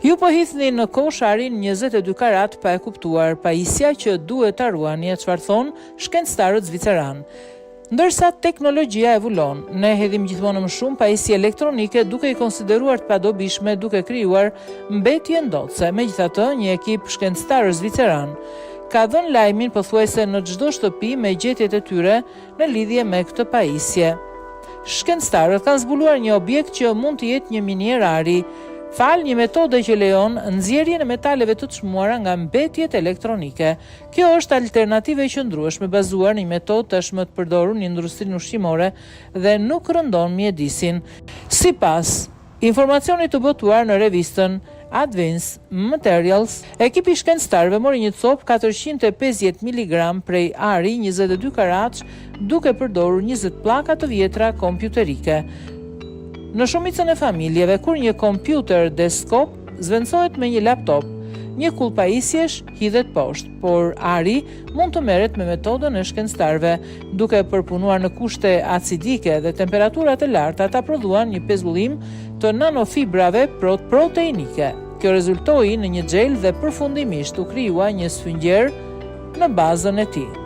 Ju po hithni në kosh arin 22 karat pa e kuptuar, pajisja që duhet ta ruani, çfarë thon shkencëtarët zviceran. Ndërsa teknologjia evolon, ne hedhim gjithmonë më shumë pajisje elektronike duke i konsideruar të padobishme duke krijuar mbetje ndotëse. Megjithatë, një ekip shkencëtarësh zviceran ka dhënë lajmin pothuajse në çdo shtëpi me gjetjet e tyre në lidhje me këtë pajisje. Shkencëtarët kanë zbuluar një objekt që mund të jetë një minierari, fal një metode që lejon nxjerrjen e metaleve të çmuara nga mbetjet elektronike. Kjo është alternativë e qëndrueshme bazuar në një metodë tashmë të përdorur në industrinë ushqimore dhe nuk rëndon mjedisin. Sipas informacionit të botuar në revistën Advanced Materials, ekipi shkencëtarëve mori një copë 450 mg prej ari 22 karatsh duke përdorur 20 pllaka të vjetra kompjuterike. Në shumicën e familjeve, kur një kompjuter deskop zvendësohet me një laptop, një kull pajisjesh hidhet poshtë, por ari mund të merret me metodën e shkencëtarëve, duke përpunuar në kushte acidike dhe temperaturat e larta ta prodhuan një pezullim të nanofibrave proteinike. Kjo rezultoi në një xhel dhe përfundimisht u krijua një sfyngjer në bazën e tij.